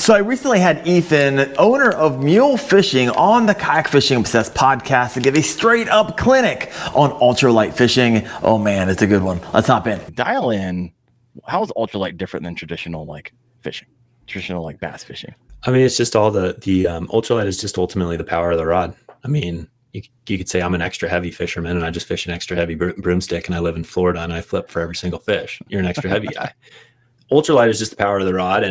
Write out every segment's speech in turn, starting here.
So I recently had Ethan, owner of Mule Fishing, on the Kayak Fishing Obsessed podcast to give a straight up clinic on ultralight fishing. Oh man, it's a good one. Let's hop in. Dial in. How is ultralight different than traditional like fishing? Traditional like bass fishing? I mean, it's just all the ultralight is just ultimately the power of the rod. I mean, you could say I'm an extra heavy fisherman and I just fish an extra heavy broomstick and I live in Florida and I flip for every single fish. You're an extra heavy guy. Ultralight is just the power of the rod.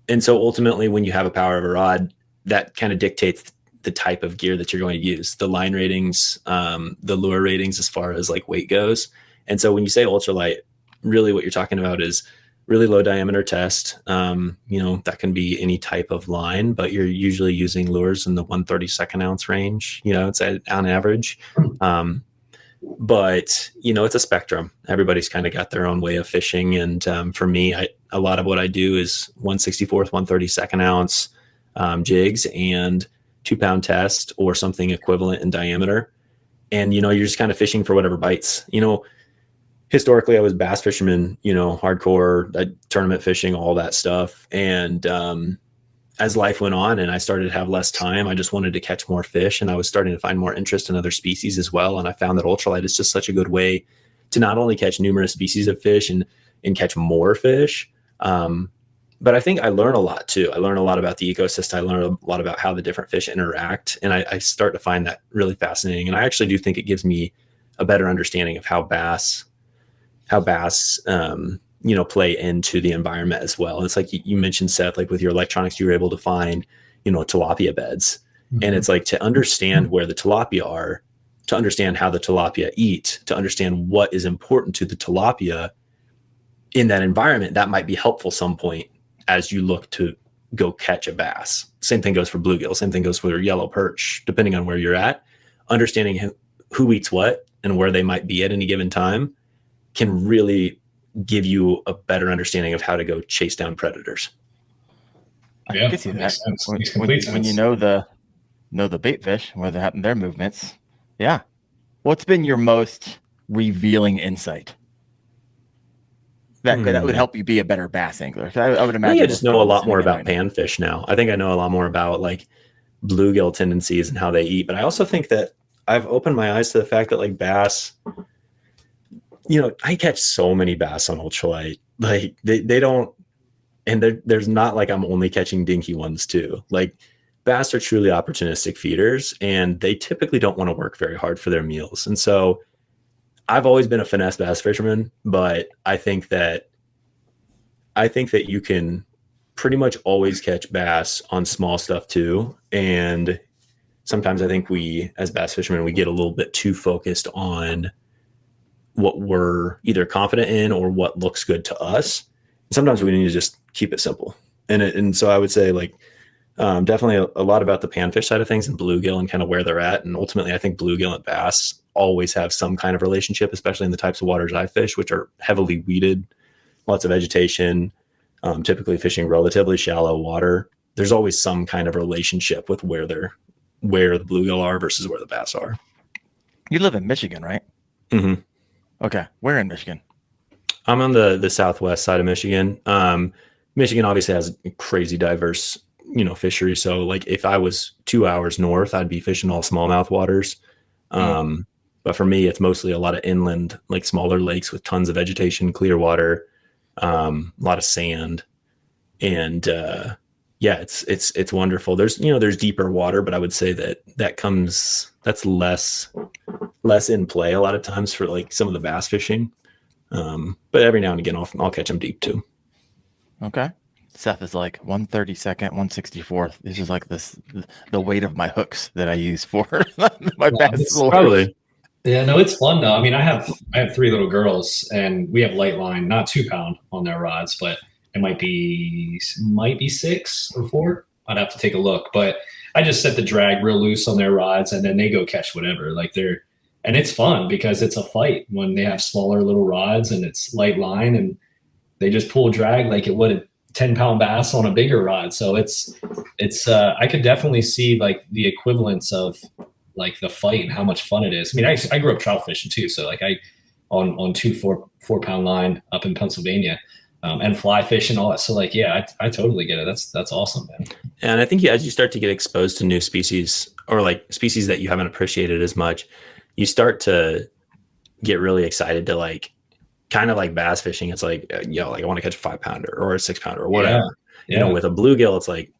And so ultimately when you have a power of a rod, that kind of dictates the type of gear that you're going to use, the line ratings, the lure ratings as far as like weight goes. And so when you say ultralight, really what you're talking about is really low diameter test. That can be any type of line, but you're usually using lures in the 1/32 ounce range, it's on average. But it's a spectrum. Everybody's kind of got their own way of fishing. And for me, a lot of what I do is 1/64, 1/32 ounce jigs and 2-pound test or something equivalent in diameter. And, you're just kind of fishing for whatever bites. Historically I was bass fisherman, hardcore tournament fishing, all that stuff. And as life went on and I started to have less time, I just wanted to catch more fish, and I was starting to find more interest in other species as well. And I found that ultralight is just such a good way to not only catch numerous species of fish and catch more fish, but I think I learn a lot too. I learn a lot about the ecosystem. I learn a lot about how the different fish interact, and I start to find that really fascinating. And I actually do think it gives me a better understanding of how bass play into the environment as well. It's like you mentioned, Seth, like with your electronics, you were able to find, tilapia beds. Mm-hmm. And it's like to understand where the tilapia are, to understand how the tilapia eat, to understand what is important to the tilapia in that environment, that might be helpful some point as you look to go catch a bass. Same thing goes for bluegill. Same thing goes for yellow perch, depending on where you're at. Understanding who eats what and where they might be at any given time can really give you a better understanding of how to go chase down predators. I can see that. When you know the bait fish, where they happen their movements. Yeah. What's been your most revealing insight that would help you be a better bass angler? I would imagine. I just know a lot more about panfish now. I think I know a lot more about like bluegill tendencies and how they eat. But I also think that I've opened my eyes to the fact that like bass, I catch so many bass on ultralight. Like they don't, and there's not like I'm only catching dinky ones too. Like bass are truly opportunistic feeders, and they typically don't want to work very hard for their meals. And so I've always been a finesse bass fisherman, but I think that you can pretty much always catch bass on small stuff too. And sometimes I think we, as bass fishermen, we get a little bit too focused on what we're either confident in or what looks good to us. Sometimes we need to just keep it simple. And so I would say like definitely a lot about the panfish side of things and bluegill and kind of where they're at. And ultimately I think bluegill and bass always have some kind of relationship, especially in the types of waters I fish, which are heavily weeded, lots of vegetation, typically fishing relatively shallow water. There's always some kind of relationship with where the bluegill are versus where the bass are. You live in Michigan, right? Mm-hmm. Okay. Where in Michigan? I'm on the southwest side of Michigan. Michigan obviously has a crazy diverse, fishery. So like if I was 2 hours north, I'd be fishing all smallmouth waters. But for me, it's mostly a lot of inland, like smaller lakes with tons of vegetation, clear water, a lot of sand. And it's wonderful. There's deeper water, but I would say that's less in play a lot of times for like some of the bass fishing. But every now and again, I'll catch them deep too. Okay. Seth is like 1/32, 1/64. This is like the weight of my hooks that I use for my bass. Probably. Yeah, no, it's fun though. I mean, I have 3 little girls, and we have light line, not 2-pound on their rods, but it might be 6 or 4. I'd have to take a look, but I just set the drag real loose on their rods, and then they go catch whatever. And it's fun because it's a fight when they have smaller little rods and it's light line, and they just pull drag like it would a 10-pound bass on a bigger rod. So it's I could definitely see like the equivalence of like the fight and how much fun it is. I mean, I grew up trout fishing too. So like on 2 4-pound line up in Pennsylvania, and fly fish and all that. So like, yeah, I totally get it. That's awesome, man. And I think as you start to get exposed to new species or like species that you haven't appreciated as much, you start to get really excited to like, kind of like bass fishing. It's like, like I want to catch a 5-pounder or a 6-pounder or whatever. Yeah. With a bluegill, it's like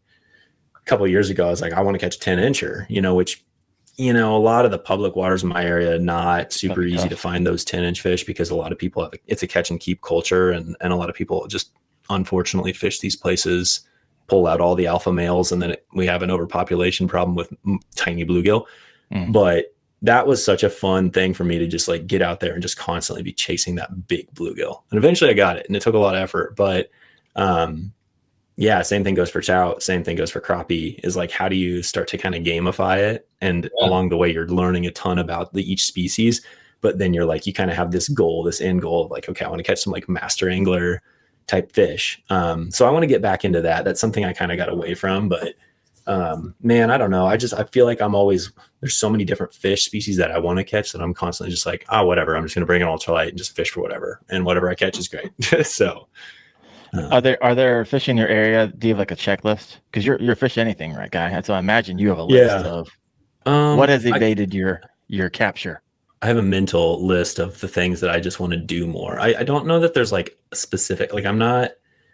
a couple of years ago, I was like, I want to catch a 10-incher, which, a lot of the public waters in my area, not super easy to find those 10-inch fish because a lot of people it's a catch and keep culture. And a lot of people just unfortunately fish these places, pull out all the alpha males. And then we have an overpopulation problem with tiny bluegill. But that was such a fun thing for me to just like get out there and just constantly be chasing that big bluegill. And eventually I got it, and it took a lot of effort, but same thing goes for trout. Same thing goes for crappie, is like, how do you start to kind of gamify it? And along the way, you're learning a ton about each species, but then you're like, you kind of have this goal, this end goal of like, okay, I want to catch some like master angler type fish. So I want to get back into that. That's something I kind of got away from, but man, I don't know. I feel like there's so many different fish species that I want to catch that I'm constantly just like, whatever. I'm just going to bring an ultralight and just fish for whatever. And whatever I catch is great. So are there fish in your area? Do you have like a checklist? Because you're fish anything, right, guy? So I imagine you have a list of what has evaded your capture. I have a mental list of the things that I just want to do more. I don't know that there's like a specific, like I'm not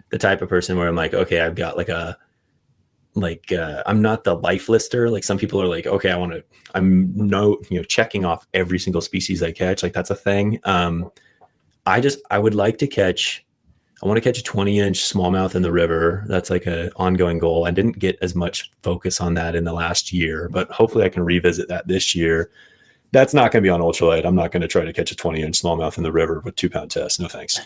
the type of person where I'm like, okay, I've got like I'm not the life lister. Like some people are like, okay, I'm checking off every single species I catch. Like that's a thing. I would like to catch, I want to catch a 20-inch smallmouth in the river. That's like an ongoing goal. I didn't get as much focus on that in the last year, but hopefully I can revisit that this year. That's not going to be on ultralight. I'm not going to try to catch a 20-inch smallmouth in the river with 2-pound test. No thanks.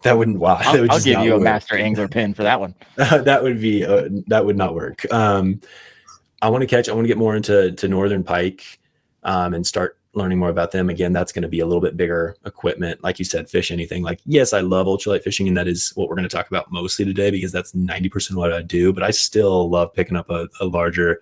That wouldn't. Wow. I'll give you a master angler pin for that one. That would not work. I want to get more into northern pike and start learning more about them. Again, that's going to be a little bit bigger equipment. Like you said, fish anything. Like, yes, I love ultralight fishing, and that is what we're going to talk about mostly today because that's 90% of what I do. But I still love picking up a larger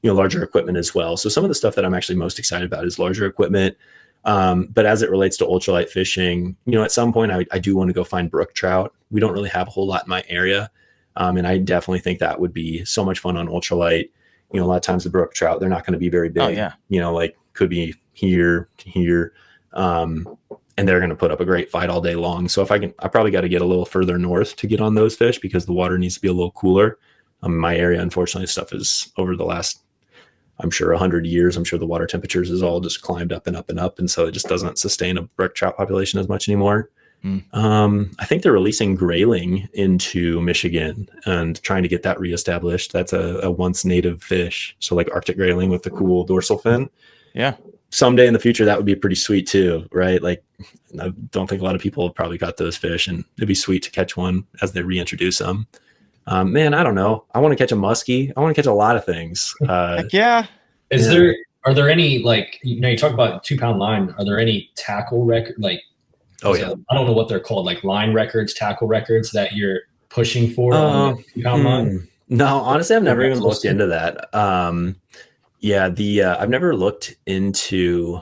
equipment as well. So some of the stuff that I'm actually most excited about is larger equipment. But as it relates to ultralight fishing, at some point I do want to go find brook trout. We don't really have a whole lot in my area. And I definitely think that would be so much fun on ultralight. A lot of times the brook trout, they're not going to be very big. Oh, yeah. Like could be here to here. And they're going to put up a great fight all day long. So I probably got to get a little further north to get on those fish because the water needs to be a little cooler. My area, unfortunately, stuff is over the last, I'm sure 100 years, I'm sure the water temperatures has all just climbed up and up and up. And so it just doesn't sustain a brook trout population as much anymore. I think they're releasing grayling into Michigan and trying to get that reestablished. That's a once native fish. So like Arctic grayling with the cool dorsal fin. Yeah. Someday in the future, that would be pretty sweet too, right? Like I don't think a lot of people have probably got those fish, and it'd be sweet to catch one as they reintroduce them. Man, I don't know. I want to catch a muskie. I want to catch a lot of things. Heck yeah. Are there any, like, you talk about 2-pound line. Are there any tackle record, like, I don't know what they're called, like line records, tackle records that you're pushing for on the 2-pound line? No, honestly, I've never even looked into that. I've never looked into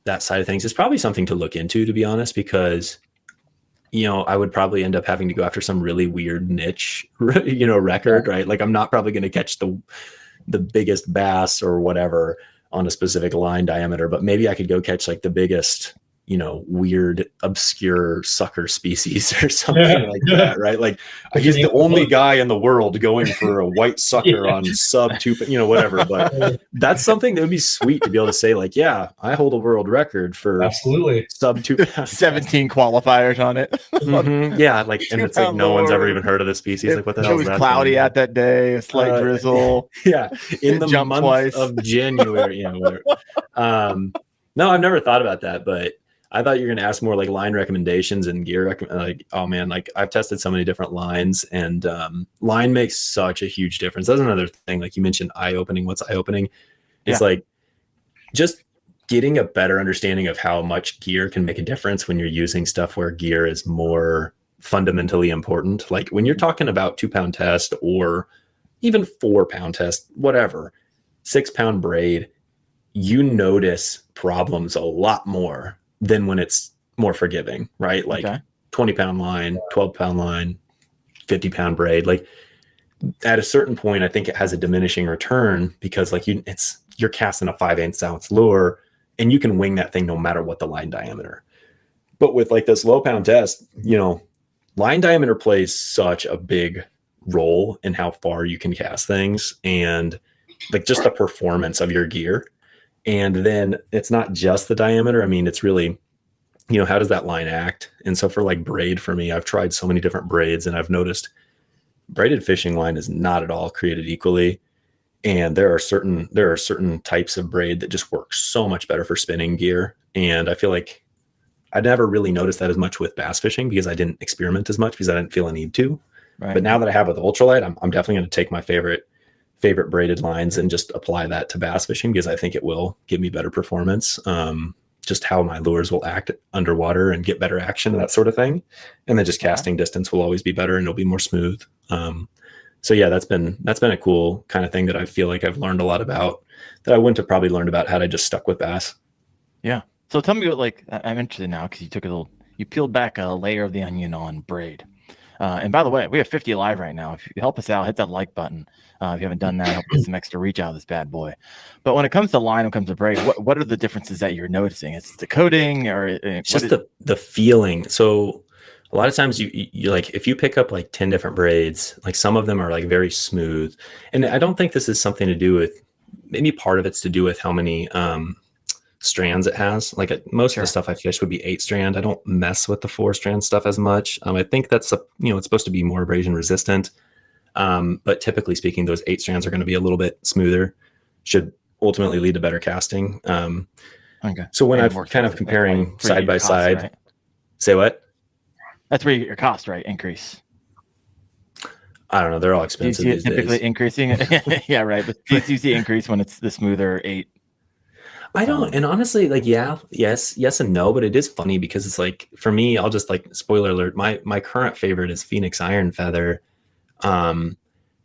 that side of things. It's probably something to look into, to be honest, because I would probably end up having to go after some really weird niche, record, right? Like I'm not probably going to catch the biggest bass or whatever on a specific line diameter, but maybe I could go catch like the biggest, weird, obscure sucker species or something like that, right? Like he's the only guy in the world going for a white sucker on sub 2, whatever. But that's something that would be sweet to be able to say, like, yeah, I hold a world record for absolutely sub 2, 17 qualifiers on it. Yeah, like, and it's like no one's ever even heard of the species. Like, what the hell? It was cloudy out that day, a slight drizzle. Yeah, in the month of January, whatever. No, I've never thought about that, but I thought you were going to ask more like line recommendations and gear. Like, oh man, like I've tested so many different lines, and line makes such a huge difference. That's another thing. Like you mentioned, eye-opening. What's eye-opening? It's like just getting a better understanding of how much gear can make a difference when you're using stuff where gear is more fundamentally important. Like when you're talking about 2-pound test or even 4-pound test, whatever, 6-pound braid, you notice problems a lot more than when it's more forgiving, right? Like 20-pound line, 12-pound line, 50-pound braid. Like at a certain point, I think it has a diminishing return because like you're casting a 5/8 ounce lure and you can wing that thing no matter what the line diameter. But with like this low pound test, line diameter plays such a big role in how far you can cast things and like just the performance of your gear. And then it's not just the diameter. I mean, it's really, how does that line act? And so for like braid for me, I've tried so many different braids and I've noticed braided fishing line is not at all created equally. And there are certain types of braid that just work so much better for spinning gear. And I feel like I never really noticed that as much with bass fishing because I didn't experiment as much because I didn't feel a need to. Right. But now that I have with Ultralight, I'm definitely going to take my favorite braided lines and just apply that to bass fishing because I think it will give me better performance. Just how my lures will act underwater and get better action and that sort of thing. And then just casting distance will always be better and it'll be more smooth. So yeah, that's been a cool kind of thing that I feel like I've learned a lot about that I wouldn't have probably learned about had I just stuck with bass. Yeah. So tell me what, I'm interested now because you peeled back a layer of the onion on braid. And by the way, we have 50 live right now. If you help us out, hit that like button. If you haven't done that, help get some extra reach out of this bad boy. But when it comes to line, when it comes to braid, what are the differences that you're noticing? It's the coating or it's just the feeling. So a lot of times you like, if you pick up like 10 different braids, like some of them are like very smooth. And I don't think this is something to do with, maybe part of it's to do with how many, strands it has. Like most of the stuff I fish would be 8-strand. I don't mess with the 4-strand stuff as much. I think that's it's supposed to be more abrasion resistant. But typically speaking, those 8 strands are going to be a little bit smoother, should ultimately lead to better casting. Okay. So when I'm kind of comparing side by side, right? Say what? That's where you get your cost, right? Increase. I don't know. They're all expensive. Do you see it typically increasing? Yeah, right. But do you see increase when it's the smoother 8? I don't, and honestly, like, yes and no, but it is funny because it's like, for me, I'll just like, spoiler alert, my current favorite is Phoenix Iron Feather. And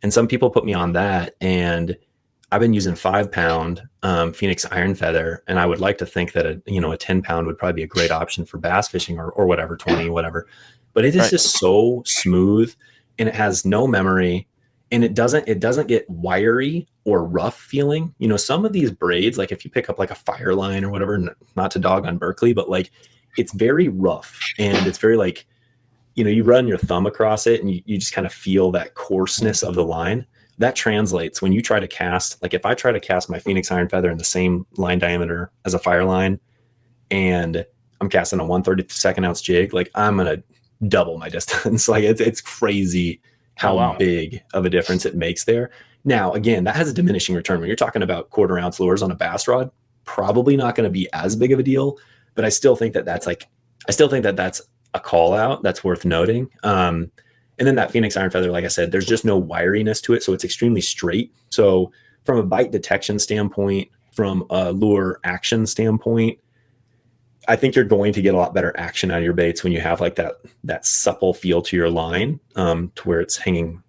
some people put me on that, and I've been using 5-pound Phoenix Iron Feather, and I would like to think that a 10-pound would probably be a great option for bass fishing or whatever, 20, whatever. But it is just so smooth, and it has no memory. And it doesn't get wiry or rough feeling. Some of these braids, like if you pick up like a fire line or whatever, not to dog on Berkeley, but like it's very rough and it's very like, you run your thumb across it and you just kind of feel that coarseness of the line. That translates when you try to cast, like if I try to cast my Phoenix Iron Feather in the same line diameter as a fire line and I'm casting a 1/32 ounce jig, like I'm going to double my distance. Like it's crazy how big of a difference it makes there. Now, again, that has a diminishing return. When you're talking about 1/4 ounce lures on a bass rod, probably not going to be as big of a deal, but I still think that that's a call out that's worth noting. And then that Phoenix Iron Feather, like I said, there's just no wiriness to it. So it's extremely straight. So from a bite detection standpoint, from a lure action standpoint, I think you're going to get a lot better action out of your baits when you have like that supple feel to your line, to where it's hanging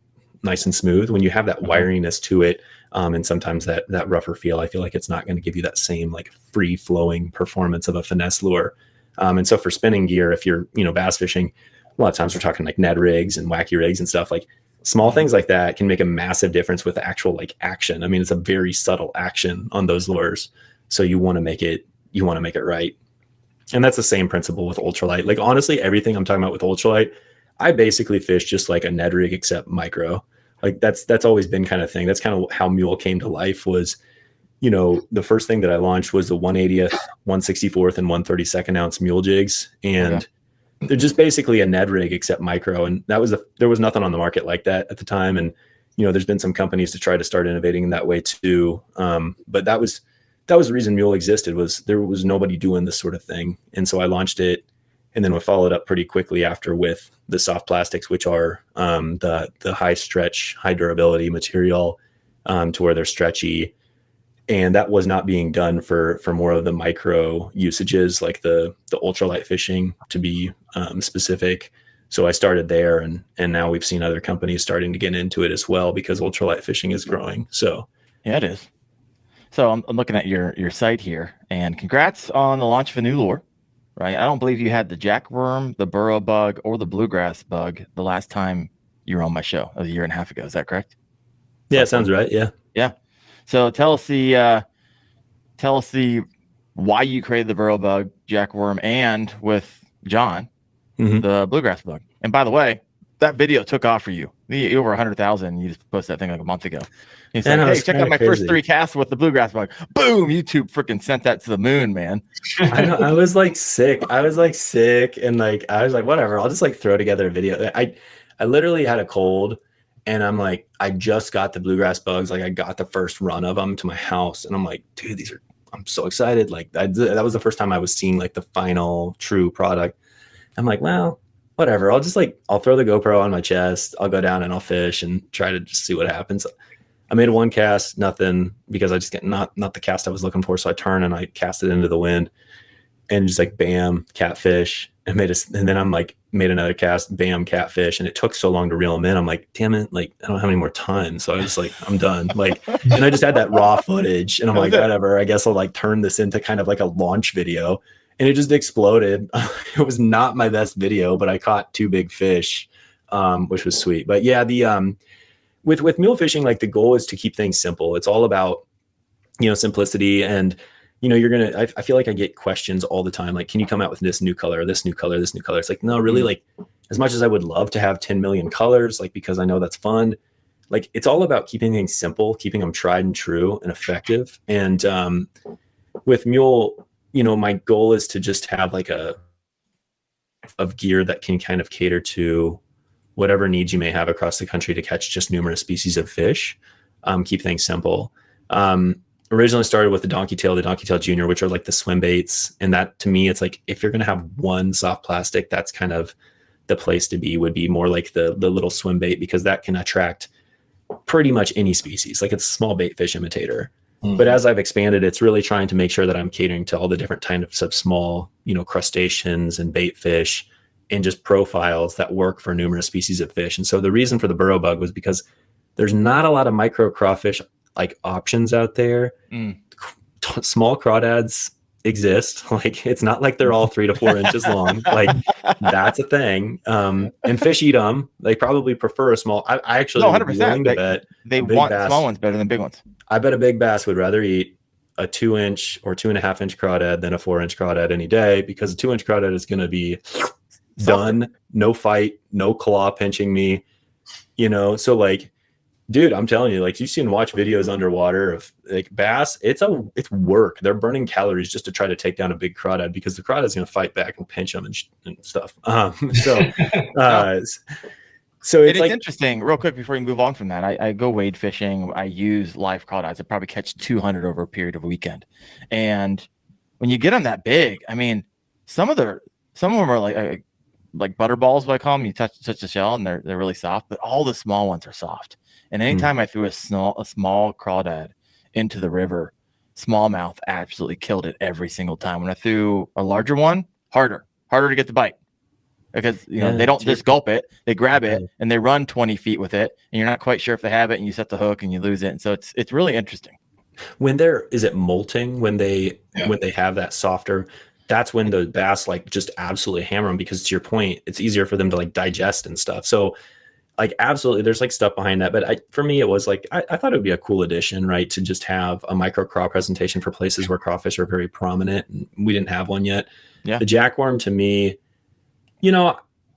nice and smooth. When you have that wiriness to it, and sometimes that rougher feel, I feel like it's not going to give you that same like free flowing performance of a finesse lure. And so for spinning gear, if you're bass fishing, a lot of times we're talking like Ned rigs and wacky rigs and stuff, like small things like that can make a massive difference with the actual like action. I mean, it's a very subtle action on those lures, so you want to make it right. And that's the same principle with Ultralight. Like honestly, everything I'm talking about with Ultralight, I basically fish just like a Ned rig except micro. Like that's always been kind of thing. That's kind of how Mule came to life. Was the first thing that I launched was the 1/80th, 1/64th, and 1/32 ounce mule jigs, and they're just basically a Ned rig except micro. And there was nothing on the market like that at the time. And there's been some companies to try to start innovating in that way too. But that was the reason Mule existed, was there was nobody doing this sort of thing. And so I launched it, and then we followed up pretty quickly after with the soft plastics, which are the high stretch, high durability material, to where they're stretchy. And that was not being done for more of the micro usages, like the ultralight fishing, to be specific. So I started there, and now we've seen other companies starting to get into it as well, because ultralight fishing is growing. So yeah, it is. So I'm looking at your site here, and congrats on the launch of a new lure. right? I don't believe you had the jackworm, the burrow bug, or the bluegrass bug the last time you were on my show. That was a year and a half ago. Is that correct? Yeah, sounds right. Yeah. Yeah. So tell us the why you created the burrow bug, jackworm, and with John, the bluegrass bug. And by the way, that video took off for you. Over 100,000. You just posted that thing like a month ago. He's like, hey, check out my first 3 casts with the bluegrass bug. Boom! YouTube freaking sent that to the moon, man. I know. I was like sick. And like I was like, whatever. I'll just like throw together a video. I literally had a cold, and I'm like, I just got the bluegrass bugs. Like I got the first run of them to my house, and I'm like, dude, I'm so excited. Like that was the first time I was seeing like the final true product. I'm like, well, whatever. I'll throw the GoPro on my chest. I'll go down and I'll fish and try to just see what happens. I made 1 cast, nothing, because I just get not the cast I was looking for. So I turn and I cast it into the wind, and just like bam, catfish. And then I'm like made another cast, bam, catfish. And it took so long to reel them in. I'm like, damn it, like I don't have any more time. So I was like, I'm done. Like, and I just had that raw footage, and I'm like, whatever. I guess I'll like turn this into kind of like a launch video. And it just exploded. It was not my best video, but I caught 2 big fish, which was sweet. But yeah, the with mule fishing, like the goal is to keep things simple. It's all about, simplicity. And, I feel like I get questions all the time. Like, can you come out with this new color, this new color, this new color? It's like, no, really, like as much as I would love to have 10 million colors, like, because I know that's fun, like it's all about keeping things simple, keeping them tried and true and effective. And with mule, my goal is to just have like of gear that can kind of cater to whatever needs you may have across the country to catch just numerous species of fish. Keep things simple. Originally started with the donkey tail junior, which are like the swim baits. And that to me, it's like, if you're going to have one soft plastic, that's kind of the place to be, would be more like the little swim bait, because that can attract pretty much any species. Like it's a small bait fish imitator. But as I've expanded, it's really trying to make sure that I'm catering to all the different types of small, crustaceans and bait fish, and just profiles that work for numerous species of fish. And so the reason for the burrow bug was because there's not a lot of micro crawfish like options out there. Small crawdads exist. Like it's not like they're all 3 to 4 inches long. Like that's a thing. And fish eat them. They probably prefer a small. I actually 100%. Bet they want small ones better than big ones. I bet a big bass would rather eat a 2-inch or 2.5-inch crawdad than a 4-inch crawdad any day, because a 2-inch crawdad is going to be done, no fight, no claw pinching me, So like, dude, I'm telling you, like you've seen watch videos underwater of like bass. It's work. They're burning calories just to try to take down a big crawdad, because the crawdad's going to fight back and pinch them and stuff. So it's like, interesting. Real quick before you move on from that, I go wade fishing. I use live crawdads. I probably catch 200 over a period of a weekend. And when you get them that big, I mean, some of them are like butter balls, what I call them. You touch the shell and they're really soft, but all the small ones are soft. And anytime I threw a small crawdad into the river, smallmouth absolutely killed it every single time. When I threw a larger one, harder to get the bite. Because they don't just gulp it, they grab it and they run 20 feet with it, and you're not quite sure if they have it, and you set the hook and you lose it. And so it's really interesting. Is it molting when they have that softer? That's when the bass like just absolutely hammer them, because to your point, it's easier for them to like digest and stuff. So like absolutely, there's like stuff behind that. But for me, it was like I thought it would be a cool addition, right, to just have a micro craw presentation for places where crawfish are very prominent, and we didn't have one yet. Yeah, the jackworm to me.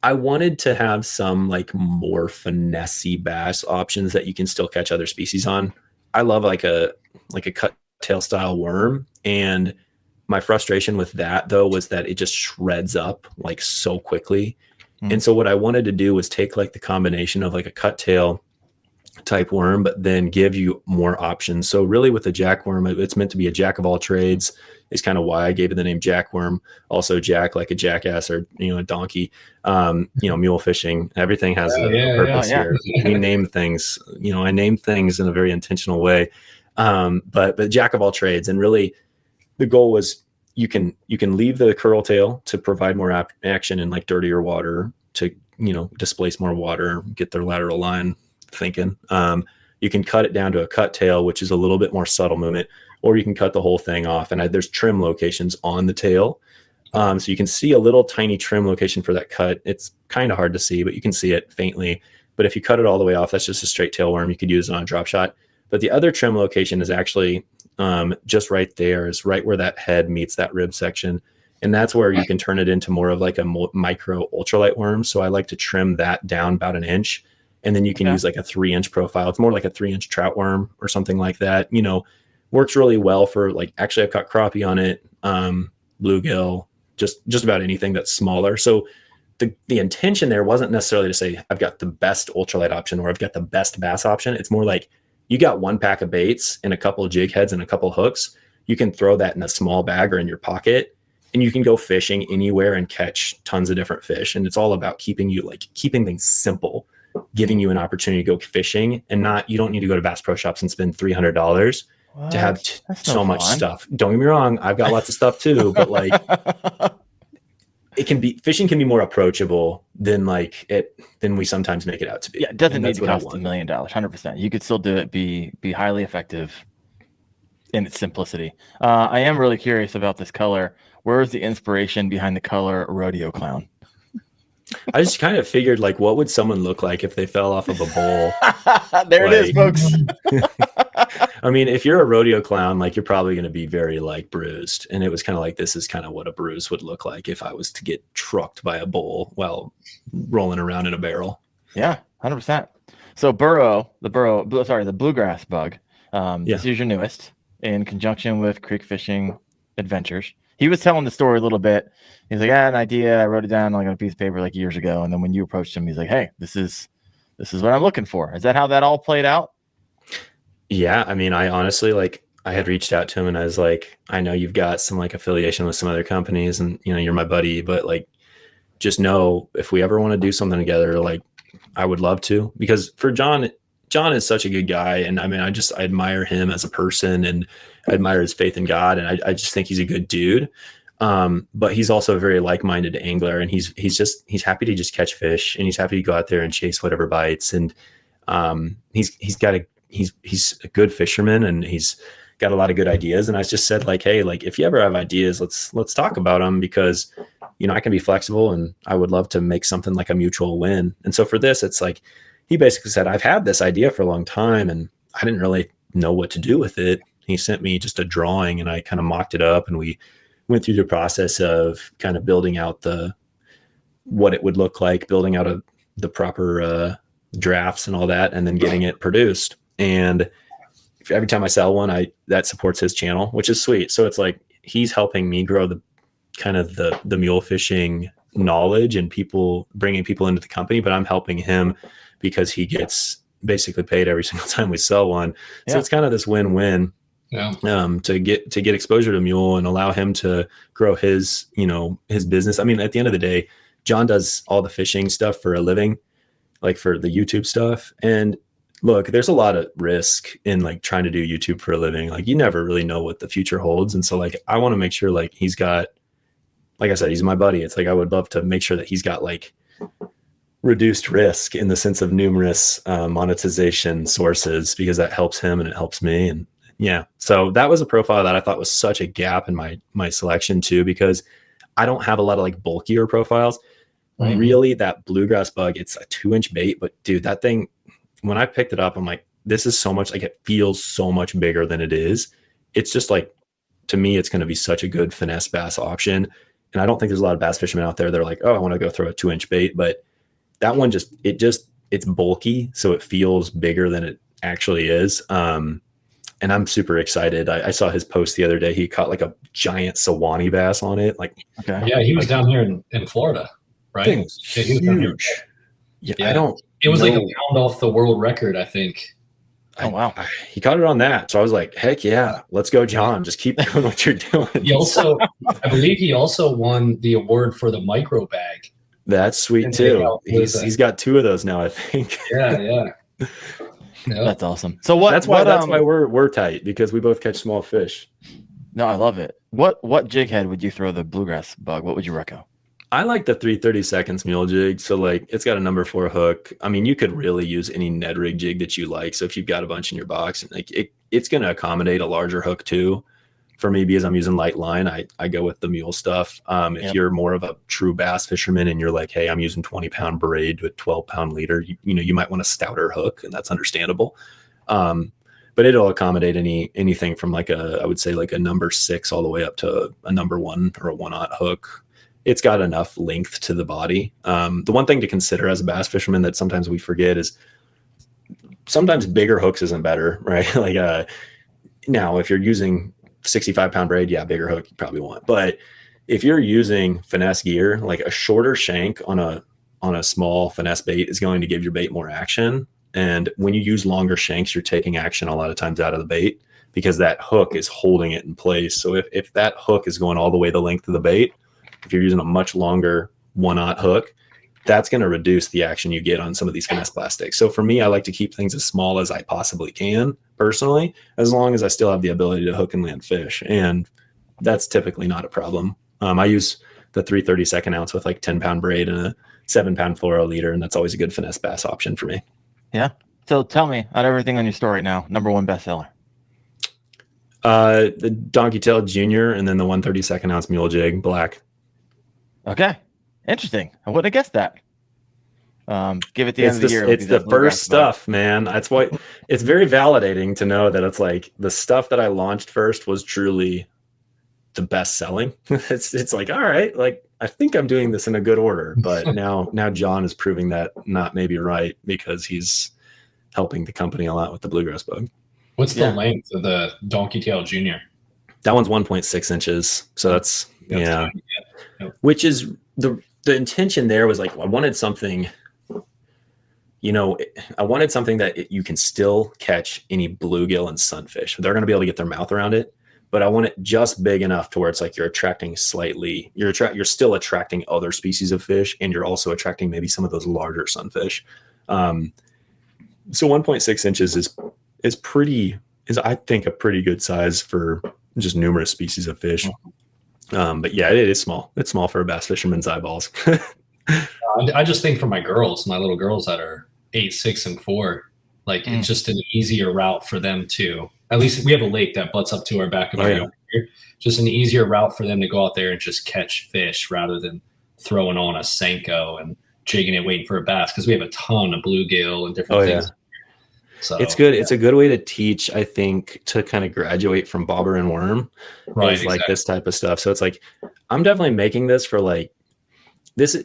I wanted to have some like more finessey bass options that you can still catch other species on. I love like a cut tail style worm. And my frustration with that though was that it just shreds up like so quickly. And so what I wanted to do was take like the combination of like a cut tail type worm, but then give you more options. So really with the jackworm, it's meant to be a jack of all trades, is kind of why I gave it the name jackworm. Also jack, like a jackass or, a donkey, mule fishing, everything has a purpose here. We name things, I name things in a very intentional way. But jack of all trades. And really the goal was you can leave the curl tail to provide more action in like dirtier water to, displace more water, get their lateral line thinking. You can cut it down to a cut tail, which is a little bit more subtle movement, or you can cut the whole thing off. And there's trim locations on the tail. So you can see a little tiny trim location for that cut. It's kind of hard to see, but you can see it faintly. But if you cut it all the way off, that's just a straight tailworm. You could use it on a drop shot. But the other trim location is actually just right there, is right where that head meets that rib section. And that's where you can turn it into more of like a micro ultralight worm. So I like to trim that down about 1 inch. And then you can use like a 3-inch profile. It's more like a 3-inch trout worm or something like that. You know, works really well for like, actually I've got crappie on it, bluegill, just about anything that's smaller. So the intention there wasn't necessarily to say I've got the best ultralight option or I've got the best bass option. It's more like you got one pack of baits and a couple of jig heads and a couple of hooks. You can throw that in a small bag or in your pocket, and you can go fishing anywhere and catch tons of different fish. And it's all about keeping things simple, giving you an opportunity to go fishing, and you don't need to go to Bass Pro Shops and spend $300 to have so much stuff. Don't get me wrong. I've got lots of stuff too, but like fishing can be more approachable than we sometimes make it out to be. Yeah, it doesn't need to cost $1 million, 100%. You could still do it, be highly effective in its simplicity. I am really curious about this color. Where is the inspiration behind the color rodeo clown? I just kind of figured, like, what would someone look like if they fell off of a bowl? There it is, folks. I mean, if you're a rodeo clown, like, you're probably going to be very like bruised. And it was kind of like, this is kind of what a bruise would look like if I was to get trucked by a bull while rolling around in a barrel. Yeah, 100%. So the bluegrass bug. This is your newest, in conjunction with Creek Fishing Adventures. He was telling the story a little bit. He's like, I had an idea. I wrote it down like on a piece of paper like years ago. And then when you approached him, he's like, hey, this is what I'm looking for. Is that how that all played out? Yeah. I mean, I honestly, like, I had reached out to him and I was like, I know you've got some like affiliation with some other companies and, you know, you're my buddy, but like, just know if we ever want to do something together, like, I would love to. Because for John is such a good guy. And I mean, I admire him as a person and I admire his faith in God. And I just think he's a good dude. But he's also a very like-minded angler, and he's happy to just catch fish, and he's happy to go out there and chase whatever bites. And he's a good fisherman, and he's got a lot of good ideas. And I just said, like, hey, like, if you ever have ideas, let's talk about them, because, you know, I can be flexible and I would love to make something like a mutual win. And so for this, it's like, he basically said, I've had this idea for a long time and I didn't really know what to do with it. He sent me just a drawing and I kind of mocked it up, and we went through the process of kind of building out what it would look like, building out the proper drafts and all that, and then getting it produced. And every time I sell one, that supports his channel, which is sweet. So it's like, he's helping me grow the mule fishing knowledge and bringing people into the company, but I'm helping him because he gets basically paid every single time we sell one. So it's kind of this win-win. Yeah. To get exposure to mule and allow him to grow his business. I mean, at the end of the day, John does all the fishing stuff for a living, like for the YouTube stuff. And look, there's a lot of risk in like trying to do YouTube for a living. Like, you never really know what the future holds. And so like, I want to make sure like he's got, like I said, he's my buddy. It's like, I would love to make sure that he's got like reduced risk in the sense of numerous monetization sources, because that helps him and it helps me. And yeah, so that was a profile that I thought was such a gap in my selection too, because I don't have a lot of like bulkier profiles. Right. Really, that bluegrass bug, it's a 2-inch bait, but dude, that thing, when I picked it up, I'm like, this is so much, like, it feels so much bigger than it is. It's just like, to me, it's going to be such a good finesse bass option. And I don't think there's a lot of bass fishermen out there that are like, oh, I want to go throw a 2-inch bait, but that one it's bulky. So it feels bigger than it actually is. And I'm super excited. I saw his post the other day. He caught like a giant Sewanee bass on it. Like, okay. Yeah, he was down here in Florida, right? Thing was huge. Yeah, I don't. It was like a pound off the world record, I think. Oh wow! He caught it on that, so I was like, heck yeah, let's go, John. Just keep doing what you're doing. I believe he also won the award for the micro bag. That's sweet too. He's got 2 of those now, I think. Yeah. That's awesome. So that's why we're tight, because we both catch small fish. No, I love it. What jig head would you throw the bluegrass bug? What would you recommend? I like the 3/32 mule jig. So like, it's got a number 4 hook. I mean, you could really use any Ned rig jig that you like. So if you've got a bunch in your box, like it's going to accommodate a larger hook too. for me, because I'm using light line, I go with the Mule stuff. If you're more of a true bass fisherman and you're like, hey, I'm using 20-pound braid with 12-pound leader, you might want a stouter hook, and that's understandable. But it'll accommodate anything from I would say a number 6 all the way up to a number 1 or a 1/0 hook. It's got enough length to the body. The one thing to consider as a bass fisherman that sometimes we forget is sometimes bigger hooks isn't better, right? Now if you're using 65-pound braid, bigger hook you probably want. But if you're using finesse gear, like a shorter shank on a small finesse bait is going to give your bait more action. And when you use longer shanks, you're taking action a lot of times out of the bait because that hook is holding it in place. So if that hook is going all the way the length of the bait, if you're using a much longer 1/0 hook, that's going to reduce the action you get on some of these finesse plastics. So for me, I like to keep things as small as I possibly can personally, as long as I still have the ability to hook and land fish. And that's typically not a problem. I use the 3/32 ounce with 10-pound braid and a 7-pound fluoro leader. And that's always a good finesse bass option for me. Yeah. So tell me, out of everything on your store right now, number 1 bestseller. The Donkey Tail Junior, and then the 1/32 ounce Mule Jig Black. Okay. Interesting. I wouldn't have guessed that. Give it the end of the year. It's the first stuff, man. That's why it's very validating to know that it's the stuff that I launched first was truly the best selling. It's all right. I think I'm doing this in a good order, but now John is proving that not maybe right because he's helping the company a lot with the bluegrass bug. What's the length of the Donkey Tail Junior? That one's 1.6 inches. So that's which is the intention there was I wanted something, I wanted something that you can still catch any bluegill and sunfish. They're going to be able to get their mouth around it, but I want it just big enough to where it's you're attracting you're still attracting other species of fish, and you're also attracting maybe some of those larger sunfish. So 1.6 inches is I think a pretty good size for just numerous species of fish. But it is small. It's small for a bass fisherman's eyeballs. I just think for my little girls that are 8, 6, and 4, it's just an easier route for them to, at least we have a lake that butts up to our back of our yard here. Just an easier route for them to go out there and just catch fish rather than throwing on a Senko and jigging it, waiting for a bass. Cause we have a ton of bluegill and different things. So it's good. Yeah. It's a good way to teach, I think, to kind of graduate from bobber and worm, right? Exactly. This type of stuff. So it's I'm definitely making this for this.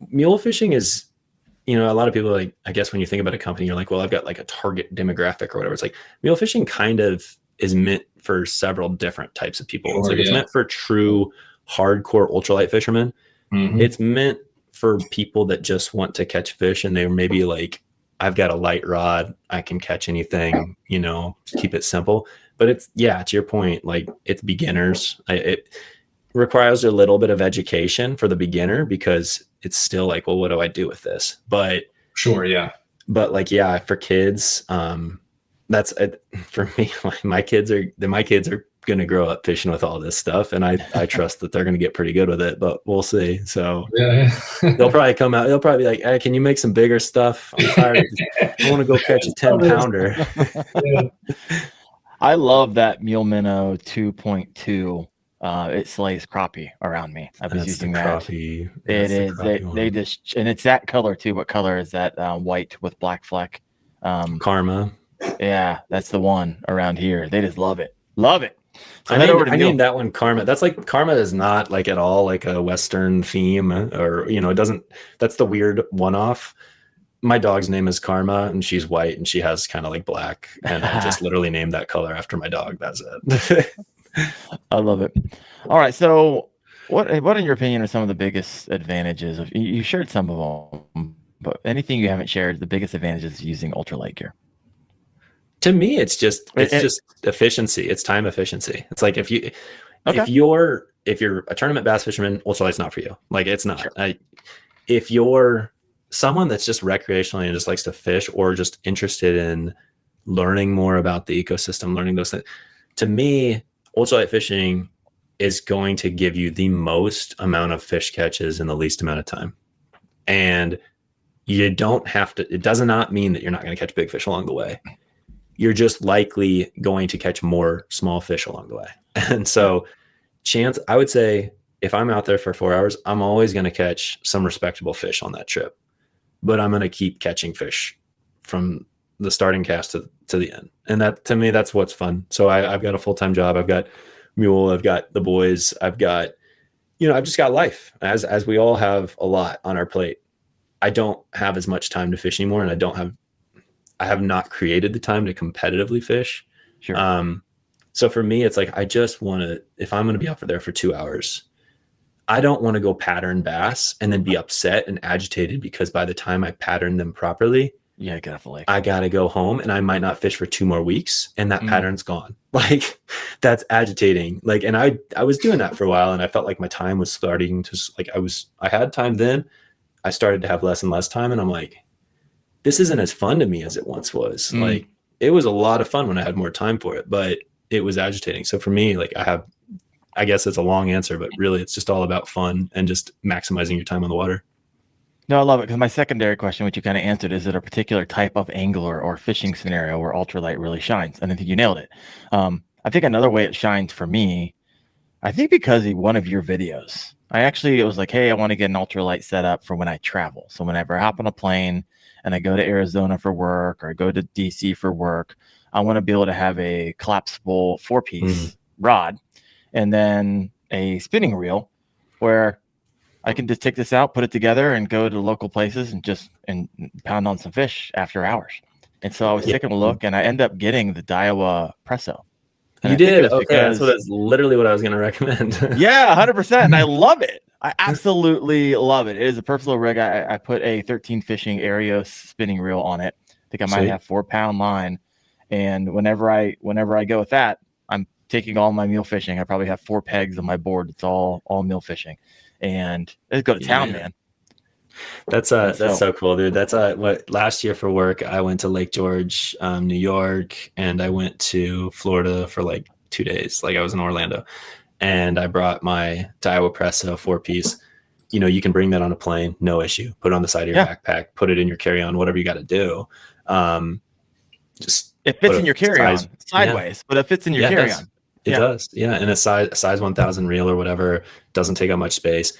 Mule fishing is, a lot of people I guess when you think about a company, you're well, I've got a target demographic or whatever. It's mule fishing kind of is meant for several different types of people. It's meant for true hardcore ultralight fishermen. Mm-hmm. It's meant for people that just want to catch fish and they're maybe I've got a light rod, I can catch anything, keep it simple. But it's, to your point, it's beginners. It requires a little bit of education for the beginner because it's still well, what do I do with this? But sure. Yeah. But for kids, that's for me, my kids are going to grow up fishing with all this stuff. And I trust that they're going to get pretty good with it, but we'll see. So they'll probably come out. They'll probably be hey, can you make some bigger stuff? I'm tired. I want to go catch a 10-pounder. I love that Mule Minnow 2.2. It slays crappie around me. I was using that. Crappie. It is. They just, and it's that color too. What color is that? White with black fleck. Karma. Yeah, that's the one around here. They just love it. Love it. So I named that one Karma. That's Karma is not at all a Western theme or, it doesn't, that's the weird one-off. My dog's name is Karma and she's white and she has kind of black. And I just literally named that color after my dog. That's it. I love it. All right. So what in your opinion are some of the biggest advantages of, you shared some of them, but anything you haven't shared, the biggest advantages of using ultralight gear? To me, it's just efficiency. It's time efficiency. It's if you're a tournament bass fisherman, ultralight's not for you. It's not. Sure. If you're someone that's just recreationally and just likes to fish or just interested in learning more about the ecosystem, learning those things, to me, ultralight fishing is going to give you the most amount of fish catches in the least amount of time. And you don't have to, it does not mean that you're not going to catch big fish along the way. You're just likely going to catch more small fish along the way. And so I would say if I'm out there for 4 hours, I'm always going to catch some respectable fish on that trip, but I'm going to keep catching fish from the starting cast to the end. And that, to me, that's what's fun. So I've got a full-time job. I've got Mule. I've got the boys. I've got, I've just got life, as we all have a lot on our plate. I don't have as much time to fish anymore, and I have not created the time to competitively fish. Sure. So for me, it's like, I just want to, if I'm going to be out there for 2 hours, I don't want to go pattern bass and then be upset and agitated because by the time I pattern them properly, get off the lake. I got to go home and I might not fish for 2 more weeks and that pattern's gone. Like, that's agitating. Like, and I was doing that for a while and I felt like my time was starting to, like, I had time then. I started to have less and less time and I'm like, this isn't as fun to me as it once was. Like, it was a lot of fun when I had more time for it, but it was agitating. So for me, like, I guess it's a long answer, but really it's just all about fun and just maximizing your time on the water. No, I love it, because my secondary question, which you kind of answered, is it a particular type of angler or fishing scenario where ultralight really shines? And I think you nailed it. I think another way it shines for me, I think because of one of your videos, it was like, hey, I want to get an ultralight set up for when I travel. So whenever I hop on a plane and I go to Arizona for work or I go to DC for work, I want to be able to have a collapsible 4-piece rod and then a spinning reel where I can just take this out, put it together, and go to local places and pound on some fish after hours. And so I was taking a look, and I ended up getting the Daiwa Presso. And you did? Okay, that's literally what I was going to recommend. Yeah, 100%. And I love it. I absolutely love it. It is a perfect little rig. I put a 13 fishing Arios spinning reel on it. I think I might have 4-pound line. And whenever I go with that, I'm taking all my mule fishing. I probably have 4 pegs on my board. It's all mule fishing. And let's go to town, man. That's so cool, dude. That's what last year for work, I went to Lake George, New York, and I went to Florida for like 2 days. Like, I was in Orlando, and I brought my Daiwa Presso 4-piece. You can bring that on a plane, no issue. Put it on the side of your backpack, put it in your carry-on, whatever you got to do. Just it fits in your carry-on sideways, but it fits in your carry-on. It does, yeah. And a size 1000 reel or whatever doesn't take up much space.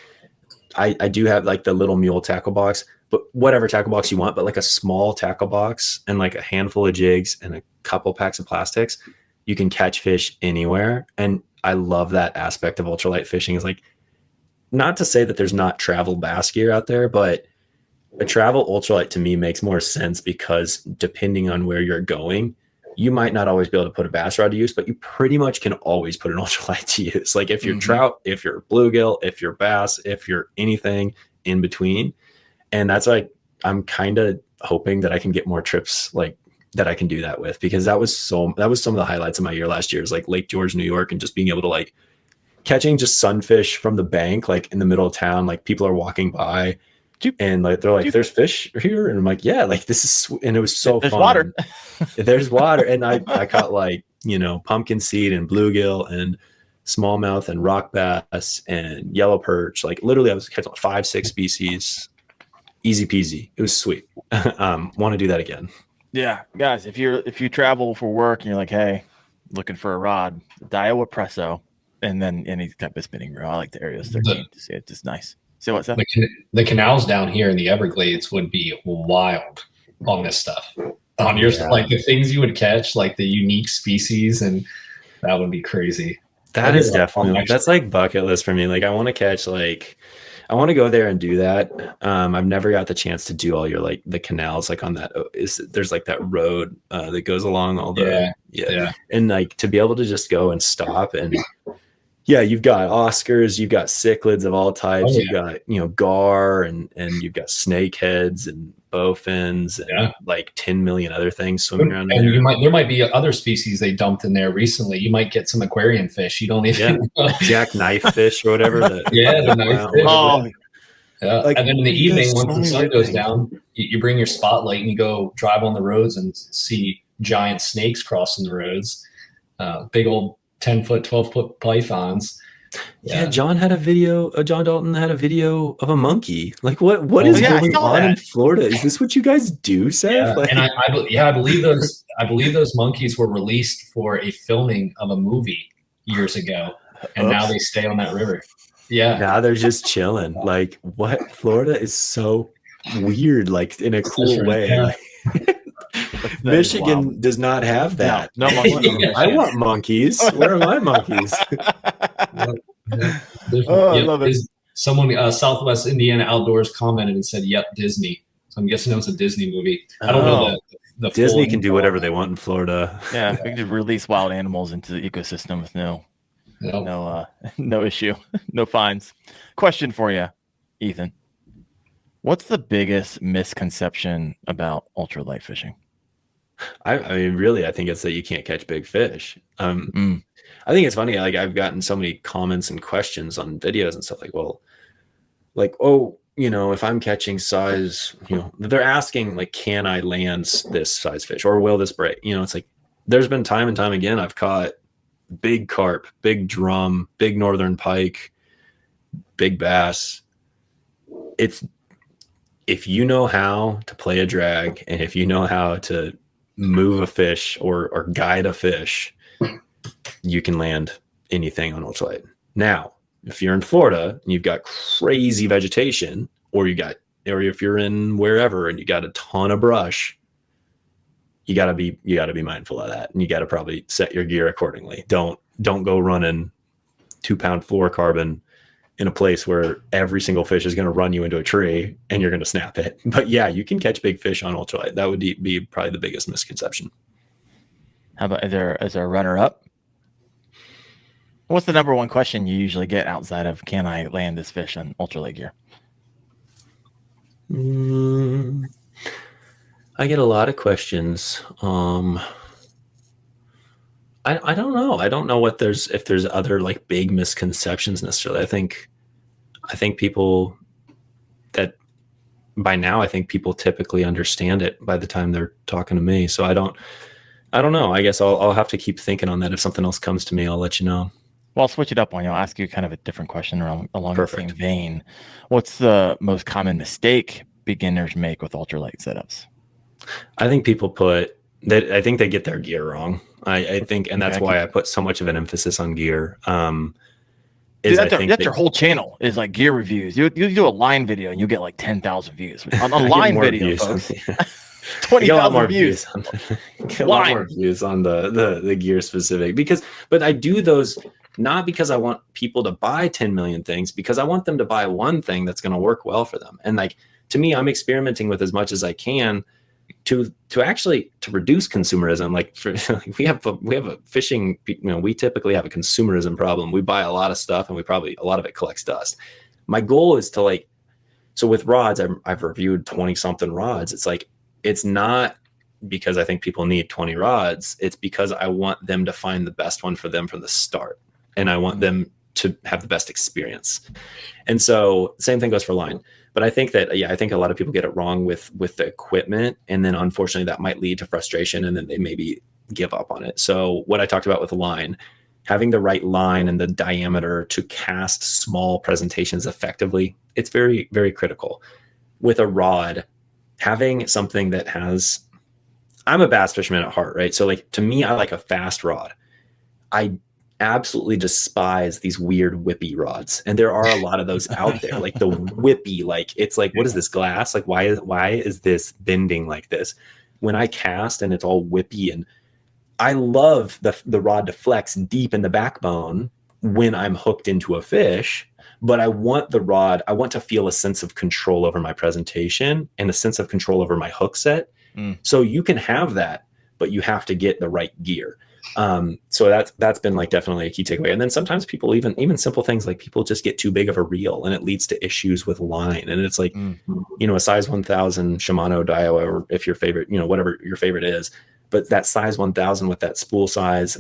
I do have like the little Mule tackle box, but whatever tackle box you want, but like a small tackle box and like a handful of jigs and a couple packs of plastics, you can catch fish anywhere. And I love that aspect of ultralight fishing. Is like, not to say that there's not travel bass gear out there, but a travel ultralight to me makes more sense because depending on where you're going, you might not always be able to put a bass rod to use, but you pretty much can always put an ultralight to use. Like, if you're trout, if you're bluegill, if you're bass, if you're anything in between. And that's like, I'm kind of hoping that I can get more trips like that I can do that with, because that was some of the highlights of my year last year, is like Lake George, New York, and just being able to like catching just sunfish from the bank, like in the middle of town, like people are walking by. And like they're like, there's fish here, and I'm like, yeah, like this is sweet. And it was so there's fun. Water. There's water, and I caught like pumpkin seed and bluegill and smallmouth and rock bass and yellow perch. Like, literally, I was catching 5-6 species, easy peasy. It was sweet. Want to do that again? Yeah, guys, if you travel for work and you're like, hey, looking for a rod, Daiwa Presso, and then any type of spinning reel. I like the Arios 13 to see it. Just nice. So what's that? The canals down here in the Everglades would be wild on this stuff. On your like the things you would catch, like the unique species, and that would be crazy. That is definitely that's like bucket list for me. Like, I want to catch I want to go there and do that. I've never got the chance to do all your like the canals like on that. There's like that road that goes along all the and like to be able to just go and stop and. Yeah, you've got Oscars, you've got cichlids of all types, you've got gar and you've got snakeheads and bowfins and like 10 million other things swimming around. And there might be other species they dumped in there recently. You might get some aquarium fish. You don't even jackknife fish or whatever. The knife fish. Oh, yeah. Like, and then in the evening, once the sun goes down, you bring your spotlight and you go drive on the roads and see giant snakes crossing the roads. Big old 10-foot, 12-foot pythons. Yeah, John had a video. John Dalton had a video of a monkey. Like, what is going on in Florida? Is this what you guys do, Seth? Yeah, like, and I believe those monkeys were released for a filming of a movie years ago, and now they stay on that river. Yeah. Now they're just chilling. Like, what? Florida is so weird, like in a cool different, way. yeah. Like, That is Michigan wild. does not have that. No monkeys in I Michigan. want monkeys. Where are my monkeys? Oh, I love it. Someone Southwest Indiana Outdoors commented and said, "Yep, Disney." So I'm guessing it was a Disney movie. I don't know the Disney full can do info whatever on they that. want in Florida. Yeah, we could release wild animals into the ecosystem with no issue, no fines. Question for you, Ethan. What's the biggest misconception about ultralight fishing? I mean, really, I think it's that you can't catch big fish. I think it's funny. Like, I've gotten so many comments and questions on videos and stuff like, well, like, oh, if I'm catching size, they're asking like, can I land this size fish or will this break? It's like, there's been time and time again, I've caught big carp, big drum, big northern pike, big bass. It's, if you know how to play a drag and if you know how to move a fish or guide a fish, you can land anything on ultralight. Now, if you're in Florida and you've got crazy vegetation, or if you're in wherever and you got a ton of brush, you gotta be mindful of that, and you gotta probably set your gear accordingly. Don't go running 2-pound fluorocarbon in a place where every single fish is going to run you into a tree and you're going to snap it. But yeah, you can catch big fish on ultralight. That would be probably the biggest misconception. How about is there a runner up? What's the number one question you usually get outside of can I land this fish on ultralight gear? I get a lot of questions. I don't know. I don't know if there's other like big misconceptions necessarily. I think people that by now, I think people typically understand it by the time they're talking to me. So I don't know. I guess I'll have to keep thinking on that. If something else comes to me, I'll let you know. Well, I'll switch it up on you. I'll ask you kind of a different question along Perfect. the same vein. What's the most common mistake beginners make with ultralight setups? I think people I think they get their gear wrong. I think, and that's why I put so much of an emphasis on gear. Dude, that's your whole channel is like gear reviews. You do a line video and you get like 10,000 views on a line video, folks. 20,000 views. A lot more views on the gear specific but I do those not because I want people to buy 10 million things, because I want them to buy one thing that's going to work well for them. And like, to me, I'm experimenting with as much as I can to reduce consumerism. Like, we have a fishing, we typically have a consumerism problem. We buy a lot of stuff and a lot of it collects dust. My goal is to so with rods, I've reviewed 20 something rods. It's like, it's not because I think people need 20 rods. It's because I want them to find the best one for them from the start. And I want them to have the best experience. And so same thing goes for line. But I think that, I think a lot of people get it wrong with the equipment. And then unfortunately that might lead to frustration and then they maybe give up on it. So what I talked about with the line, having the right line and the diameter to cast small presentations effectively, it's very, very critical. With a rod, having something that I'm a bass fisherman at heart, right? So like, to me, I like a fast rod. I absolutely despise these weird whippy rods. And there are a lot of those out there, like the whippy, like, it's like, what is this glass? Like, why is this bending like this? When I cast and it's all whippy, and I love the rod to flex deep in the backbone when I'm hooked into a fish, but I want to feel a sense of control over my presentation and a sense of control over my hook set. So you can have that, but you have to get the right gear. So that's been like definitely a key takeaway. And then sometimes people even simple things like people just get too big of a reel and it leads to issues with line. And it's like, a size 1000 Shimano Daiwa, or if your favorite, whatever your favorite is, but that size 1000 with that spool size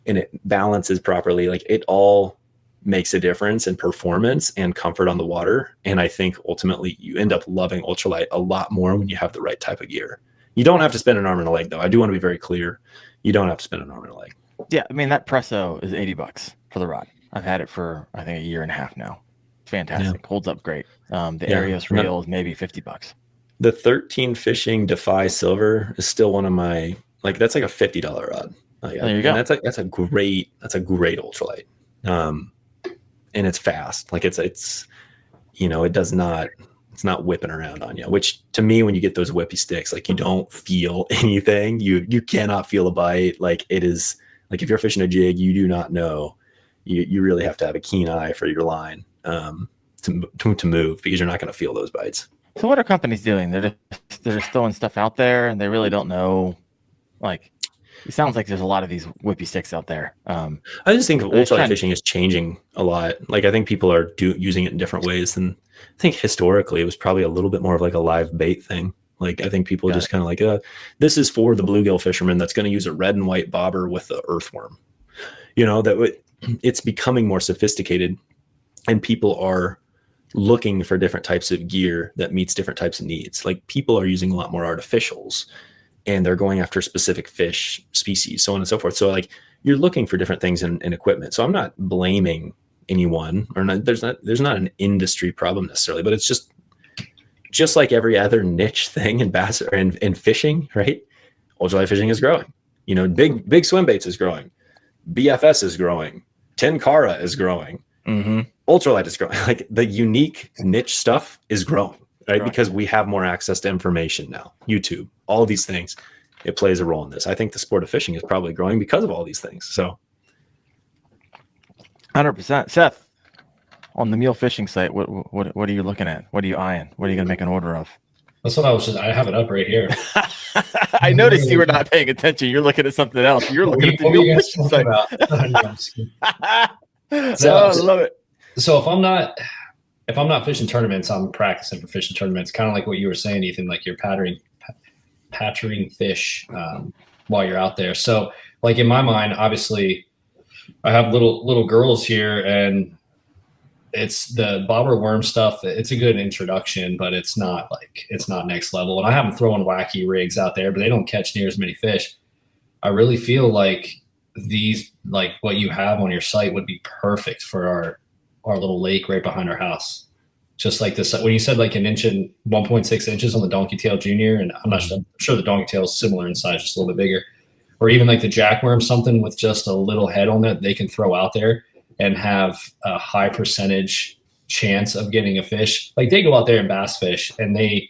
and it balances properly, like it all makes a difference in performance and comfort on the water. And I think ultimately you end up loving ultralight a lot more when you have the right type of gear. You don't have to spend an arm and a leg though. I do want to be very clear. You don't have to spend an arm and a leg. Yeah. I mean, that Presso is $80 for the rod. I've had it for, I think, a year and a half now. It's fantastic. Yeah. Holds up great. The Arios reel is maybe $50. The 13 Fishing Defy Silver is still one of my, that's like a $50 rod. There you go. And that's a great ultralight. And it's fast. Like it's you know, it's not whipping around on you, which to me, when you get those whippy sticks, like you don't feel anything. You cannot feel a bite. Like it is like if you're fishing a jig, you do not know. You really have to have a keen eye for your line to move, because you're not going to feel those bites. So what are companies doing? They're just throwing stuff out there, and they really don't know. Like, it sounds like there's a lot of these whippy sticks out there. I just think ultralight fishing is changing a lot. Like I think people are using it in different ways than I think historically. It was probably a little bit more of like a live bait thing. Like I think people just kind of like, this is for the bluegill fisherman that's going to use a red and white bobber with the earthworm. You know, it's becoming more sophisticated, and people are looking for different types of gear that meets different types of needs. Like people are using a lot more artificials, and they're going after specific fish species, so on and so forth. So like you're looking for different things in equipment. So I'm not blaming anyone, or not, there's not an industry problem necessarily, but it's just like every other niche thing in bass or in fishing, right? Ultralight fishing is growing. You know, big swim baits is growing. BFS is growing. Tenkara is growing. Mm-hmm. Ultralight is growing. Like the unique niche stuff is growing, right? Because we have more access to information now. YouTube, all these things, it plays a role in this. I think the sport of fishing is probably growing because of all these things. So 100%. Seth, on the Mule Fishing site, what are you looking at? What are you eyeing? What are you going to make an order of? That's what I have it up right here. I noticed you were not paying attention. You're looking at something else. You're looking at the Mule Fishing site. I love it. So if I'm not fishing tournaments, I'm practicing for fishing tournaments. Kind of like what you were saying, Ethan. Like you're patterning fish while you're out there. So like in my mind, obviously, I have little girls here, and it's the bobber worm stuff. It's a good introduction, but it's not next level. And I have them throwing wacky rigs out there, but they don't catch near as many fish. I really feel like these, like what you have on your site, would be perfect for our little lake right behind our house. Just like this, when you said like 1.6 inches on the Donkey Tail Junior, and I'm sure the Donkey Tail is similar in size, just a little bit bigger, or even like the jackworm, something with just a little head on it they can throw out there and have a high percentage chance of getting a fish. Like they go out there and bass fish, and they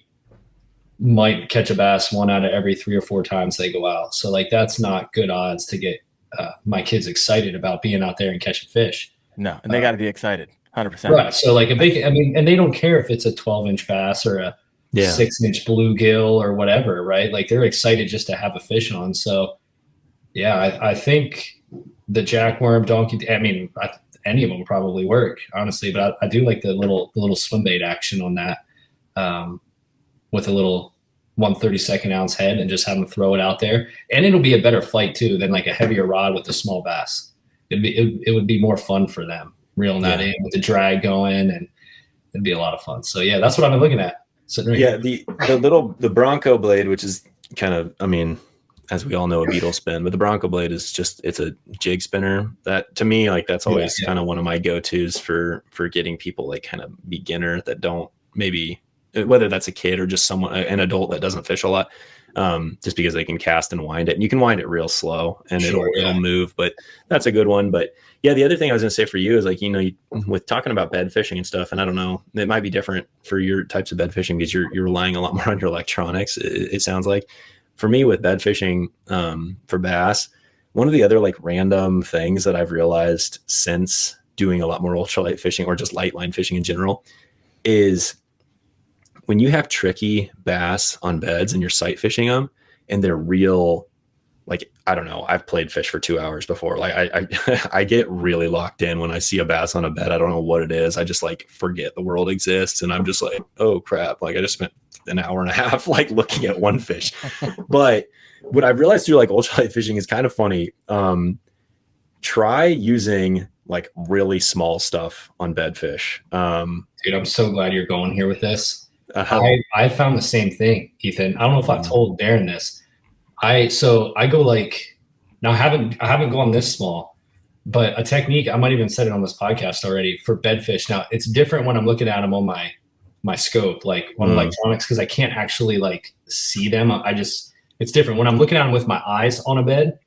might catch a bass 1 out of every 3 or 4 times they go out. So like that's not good odds to get my kids excited about being out there and catching fish. No, and they got to be excited, 100%. Right. So like if they, and they don't care if it's a 12-inch bass or a 6-inch bluegill or whatever, right? Like they're excited just to have a fish on. So yeah, I think the jackworm, donkey, any of them probably work, honestly, but I do like the little swim bait action on that, with a little 1/32 ounce head, and just have them throw it out there. And it'll be a better fight too than like a heavier rod with a small bass. It would be more fun for them reeling that in with the drag going, and it'd be a lot of fun. So yeah, that's what I've been looking at. Right the Bronco blade, which is kind of, as we all know, a beetle spin, but the Bronco blade is it's a jig spinner that, to me, like that's always kind of one of my go-tos for getting people like kind of beginner that don't, maybe whether that's a kid or just an adult that doesn't fish a lot, just because they can cast and wind it, and you can wind it real slow and it'll move, but that's a good one. But yeah, the other thing I was going to say for you is like, with talking about bed fishing and stuff, and I don't know, it might be different for your types of bed fishing because you're relying a lot more on your electronics. It sounds like. For me with bed fishing, for bass, one of the other like random things that I've realized since doing a lot more ultralight fishing, or just light line fishing in general, is when you have tricky bass on beds and you're sight fishing them and they're real, like, I don't know, I've played fish for 2 hours before. Like I get really locked in when I see a bass on a bed. I don't know what it is. I just like forget the world exists. And I'm just like, oh crap. Like I just spent an hour and a half like looking at one fish. But what I've realized through like ultralight fishing is kind of funny. Try using like really small stuff on bedfish. Dude, I'm so glad you're going here with this. I found the same thing, Ethan. I don't know if I've told Daren this. I go like, now I haven't gone this small, but a technique, I might even said it on this podcast already, for bedfish. Now it's different when I'm looking at them on my scope, like on electronics, because I can't actually like see them. It's different when I'm looking at them with my eyes on a bed.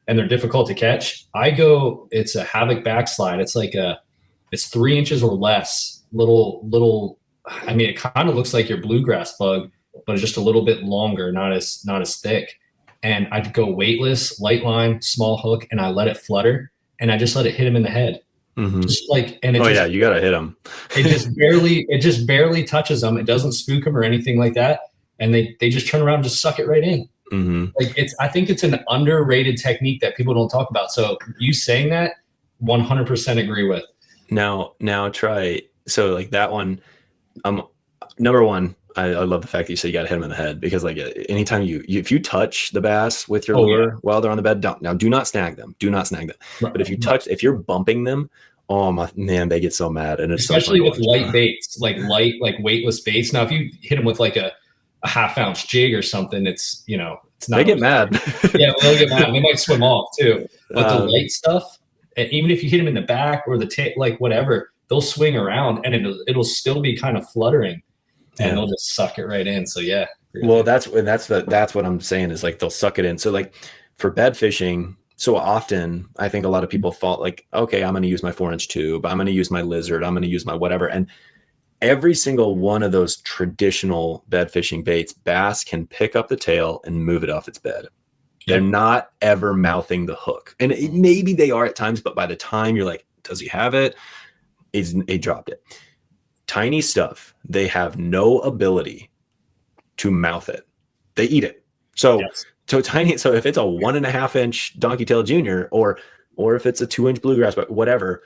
and they're difficult to catch, I go, it's a Havoc backslide. It's 3 inches or less, little, I mean, it kind of looks like your bluegrass bug, but it's just a little bit longer, not as thick. And I'd go weightless, light line, small hook, and I let it flutter, and I just let it hit him in the head. Mm-hmm. Just like, and you got to hit him. it just barely touches them. It doesn't spook them or anything like that. And they just turn around and just suck it right in. Mm-hmm. Like I think it's an underrated technique that people don't talk about. So you saying that, 100% agree with. Now try, so like that one, number one, I love the fact that you said you got to hit them in the head, because like anytime if you touch the bass with your lure while they're on the bed, do not snag them. Right. But if you're bumping them, oh my man, they get so mad. And it's especially with light baits, like weightless baits. Now, if you hit them with like a half-ounce jig or something, it's not. They get mad. Yeah, they'll get mad. They might swim off too. But the light stuff, and even if you hit them in the back or the tail, like whatever, they'll swing around and it'll still be kind of fluttering, and they'll just suck it right in. So yeah. Well, that's what I'm saying is like they'll suck it in. So like for bed fishing, so often I think a lot of people thought like, okay, I'm going to use my 4-inch tube, I'm going to use my lizard, I'm going to use my whatever, and every single one of those traditional bed fishing baits, bass can pick up the tail and move it off its bed. They're not ever mouthing the hook, and maybe they are at times, but by the time you're like, does he have it? He dropped it. Tiny stuff, they have no ability to mouth it. They eat it. So tiny. So if it's a 1.5-inch donkey tail junior, or if it's a 2-inch bluegrass, but whatever,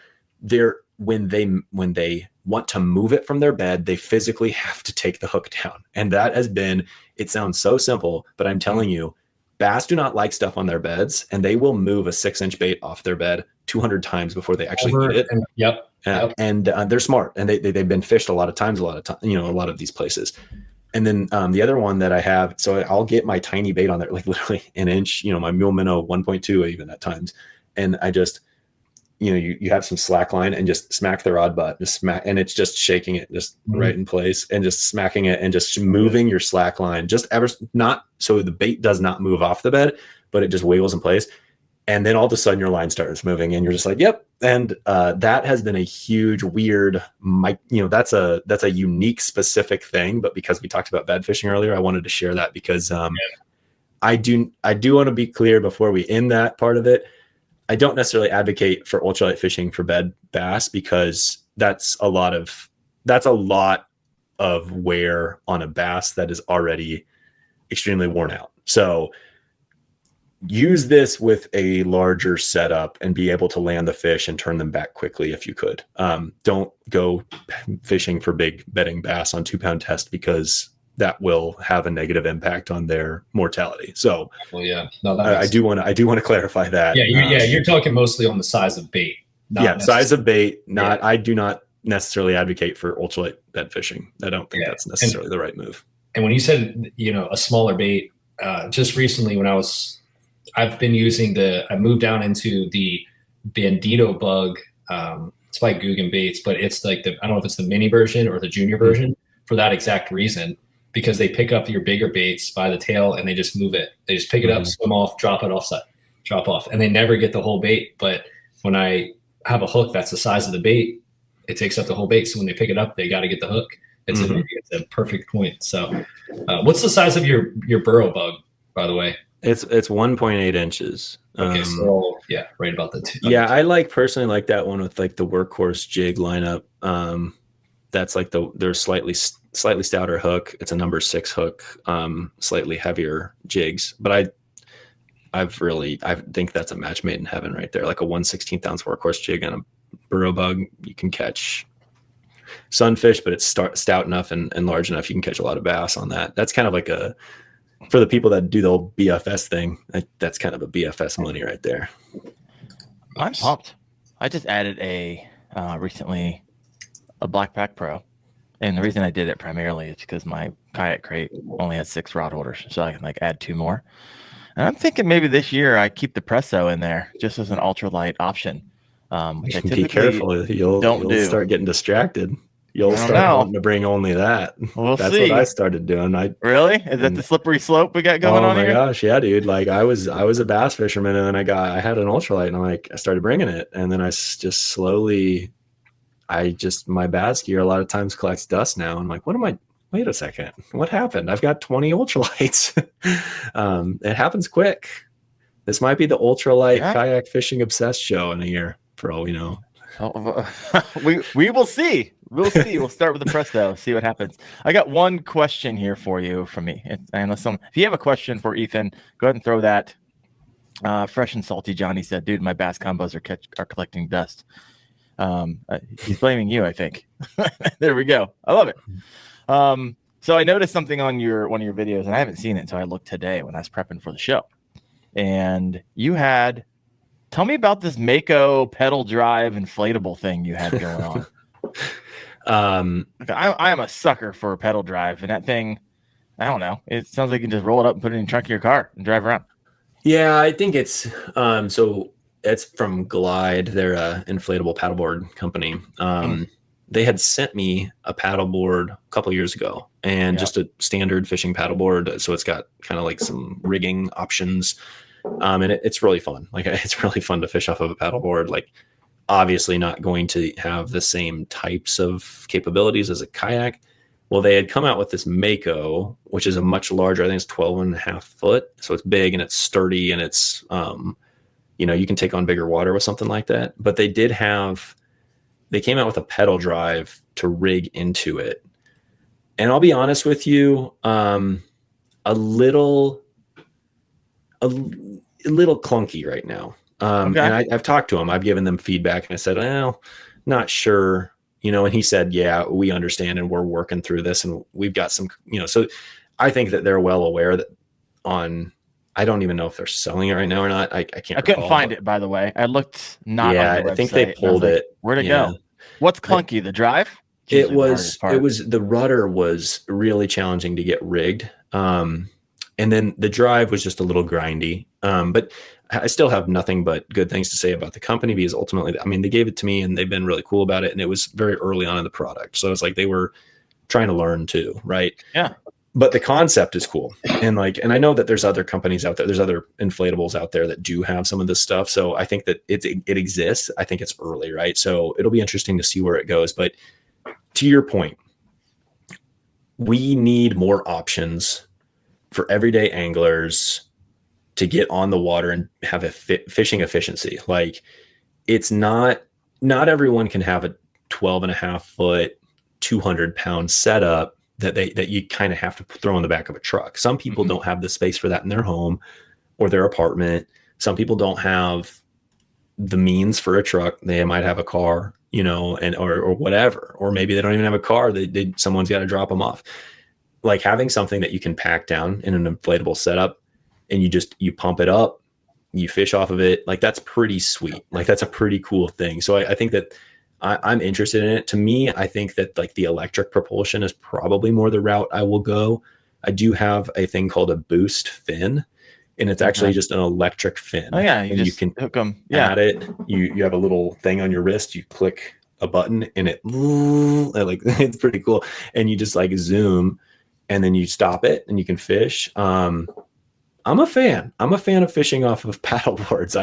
when they want to move it from their bed, they physically have to take the hook down. And that has been, it sounds so simple, but I'm telling you, bass do not like stuff on their beds, and they will move a 6-inch bait off their bed 200 times before they actually eat it. And they're smart, and they've been fished a lot of times, a lot of these places. And then the other one that I have, so I'll get my tiny bait on there, like literally an inch, my Mule Minnow 1.2 even at times. And I just, you have some slack line and just smack the rod butt, just smack, and it's just shaking it just right in place and just smacking it and just moving your slack line just ever not, so the bait does not move off the bed, but it just wiggles in place. And then all of a sudden your line starts moving and you're just like, yep. And that has been a huge, weird, that's a unique, specific thing. But because we talked about bed fishing earlier, I wanted to share that because I do want to be clear before we end that part of it. I don't necessarily advocate for ultralight fishing for bed bass, because that's a lot of wear on a bass that is already extremely worn out. So use this with a larger setup and be able to land the fish and turn them back quickly if you could. Don't go fishing for big bedding bass on 2-pound test, because that will have a negative impact on their mortality. So I do want to clarify that. You're talking mostly on the size of bait. Size of bait. I do not necessarily advocate for ultralight bed fishing. I don't think that's necessarily the right move. And when you said, a smaller bait, just recently when I've been using I moved down into the Bandito bug. It's by Guggen Baits, but it's like I don't know if it's the mini version or the junior version, for that exact reason, because they pick up your bigger baits by the tail and they just move it. They just pick it up, swim off, drop it offside, drop off, and they never get the whole bait. But when I have a hook that's the size of the bait, it takes up the whole bait. So when they pick it up, they got to get the hook. It's a perfect point. So what's the size of your burrow bug, by the way? It's 1.8 inches. Okay, so right about the 2. I personally like that one with like the workhorse jig lineup. That's like their slightly stouter hook. It's a number 6 hook, slightly heavier jigs. But I think that's a match made in heaven right there. Like a 1/16 ounce workhorse jig and a burrow bug, you can catch sunfish, but it's stout enough and large enough you can catch a lot of bass on that. That's kind of like for the people that do the old BFS thing, that's kind of a BFS money right there. I'm pumped. I just added recently a Black Pack Pro, and the reason I did it primarily is because my kayak crate only has 6 rod holders, so I can add 2 more. And I'm thinking maybe this year I keep the Presso in there just as an ultralight option. Which I be careful, you'll start getting distracted. You'll I don't start know. wanting to bring only that. We'll That's see. what I started doing. Really? Is that the slippery slope we got going Oh on my here? gosh, yeah, dude. Like I was a bass fisherman, and then I had an ultralight, and I started bringing it, and then just slowly, my bass gear a lot of times collects dust now. I'm like, wait a second, what happened? I've got 20 ultralights. It happens quick. This might be the ultralight kayak fishing obsessed show in a year, for all we know. Oh, we will see. We'll see. We'll start with the press though. See what happens. I got one question here for you from me. If you have a question for Ethan, go ahead and throw that. Fresh and salty Johnny said, "Dude, my bass combos are collecting dust." He's blaming you, I think. There we go. I love it. So I noticed something on one of your videos, and I haven't seen it until I looked today when I was prepping for the show. And you had. Tell me about this Mako pedal drive inflatable thing you had going on. I am a sucker for a pedal drive, and that thing, I don't know. It sounds like you can just roll it up and put it in the trunk of your car and drive around. Yeah, I think it's so it's from Glide. They're an inflatable paddleboard company. They had sent me a paddleboard a couple years ago, and just a standard fishing paddleboard. So it's got kind of like some rigging options. And it's really fun. Like it's really fun to fish off of a paddleboard. Like obviously not going to have the same types of capabilities as a kayak. Well, they had come out with this Mako, which is a much larger, I think it's 12.5 foot. So it's big and it's sturdy and it's, you can take on bigger water with something like that. But they came out with a pedal drive to rig into it. And I'll be honest with you, a little clunky right now. And I've talked to him. I've given them feedback, and I said, well, not sure, and he said, yeah, we understand, and we're working through this, and we've got some, so I think that they're well aware that I don't even know if they're selling it right now or not. I can't. I couldn't find it, by the way. I looked not. Yeah, on the I think they pulled it. Where'd it go? What's clunky? The drive? It was the rudder was really challenging to get rigged. And then the drive was just a little grindy. But I still have nothing but good things to say about the company, because ultimately, they gave it to me and they've been really cool about it. And it was very early on in the product. So it's like they were trying to learn too, right? Yeah. But the concept is cool. And I know that there's other companies out there, there's other inflatables out there that do have some of this stuff. So I think that it exists. I think it's early, right? So it'll be interesting to see where it goes. But to your point, we need more options for everyday anglers to get on the water and have a fishing efficiency. Like it's not everyone can have a 12.5 foot, 200 pound setup that you kind of have to throw in the back of a truck. Some people don't have the space for that in their home or their apartment. Some people don't have the means for a truck. They might have a car, or whatever, or maybe they don't even have a car. Someone's got to drop them off. Like having something that you can pack down in an inflatable setup and you pump it up, you fish off of it. Like that's pretty sweet. Like that's a pretty cool thing. So I think that I'm interested in it. To me, I think that like the electric propulsion is probably more the route I will go. I do have a thing called a boost fin, and it's actually just an electric fin. Oh yeah. You can hook them. add it. You have a little thing on your wrist. You click a button and it's pretty cool. And you just like zoom, and then you stop it and you can fish. I'm a fan. I'm a fan of fishing off of paddle boards.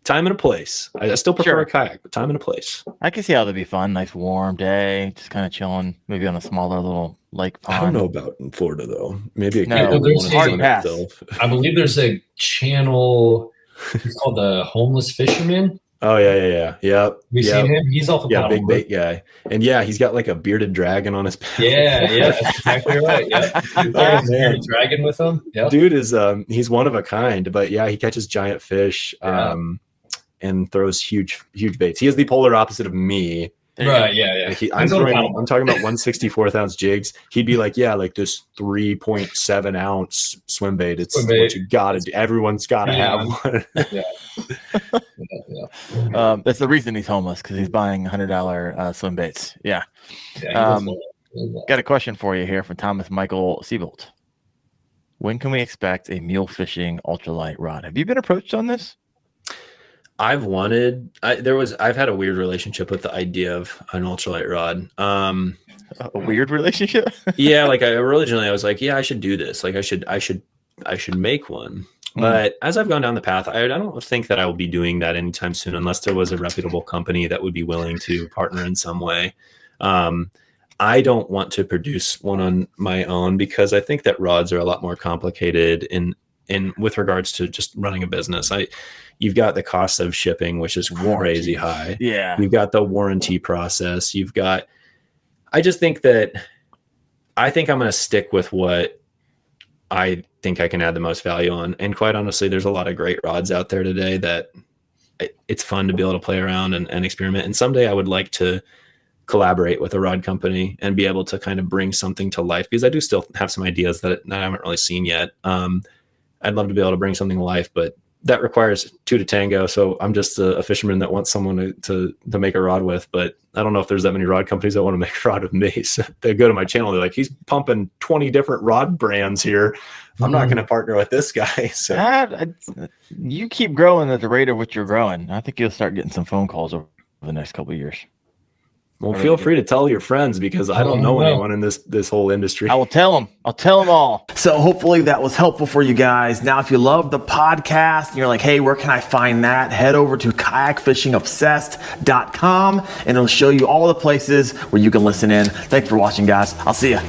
Time and a place. I still prefer a kayak, but time and a place. I can see how that'd be fun. Nice warm day, just kind of chilling, maybe on a smaller little lake pond. I don't know about in Florida though. Maybe there's hard pass. I believe there's a channel. It's called the Homeless Fisherman. Oh yeah. Yep. You seen him? He's off a paddle big bait guy, and he's got like a bearded dragon on his back. Yeah, that's exactly right. Yeah, bearded dragon with him. Yeah, dude is he's one of a kind, but he catches giant fish, and throws huge baits. He is the polar opposite of me. Right? Yeah. I'm talking about 1/64 ounce jigs. He'd be like, like this 3.7 ounce swim bait. It's what you gotta do. Everyone's gotta have one. That's the reason he's homeless, because he's buying $100 swim baits. Got a question for you here from Thomas Michael Siebold. When can we expect a Mule Fishing ultralight rod? Have you been approached on this? I've had a weird relationship with the idea of an ultralight rod. A weird relationship. Yeah, like originally I was like, yeah, I should do this. Like I should make one. But as I've gone down the path, I don't think that I will be doing that anytime soon, unless there was a reputable company that would be willing to partner in some way. I don't want to produce one on my own because I think that rods are a lot more complicated in with regards to just running a business. You've got the cost of shipping, which is crazy high. Yeah. You've got the warranty process. I think I'm going to stick with what I think I can add the most value on. And quite honestly, there's a lot of great rods out there today that it's fun to be able to play around and experiment. And someday I would like to collaborate with a rod company and be able to kind of bring something to life, because I do still have some ideas that I haven't really seen yet. I'd love to be able to bring something to life, but that requires two to tango. So I'm just a fisherman that wants someone to make a rod with, but I don't know if there's that many rod companies that want to make a rod with me. So they go to my channel. They're like, he's pumping 20 different rod brands here. I'm not going to partner with this guy. So you keep growing at the rate of what you're growing. I think you'll start getting some phone calls over the next couple of years. Well, feel free to tell your friends, because I don't know anyone in this whole industry. I will tell them. I'll tell them all. So hopefully that was helpful for you guys. Now, if you love the podcast and you're like, hey, where can I find that? Head over to kayakfishingobsessed.com and it'll show you all the places where you can listen in. Thanks for watching, guys. I'll see you.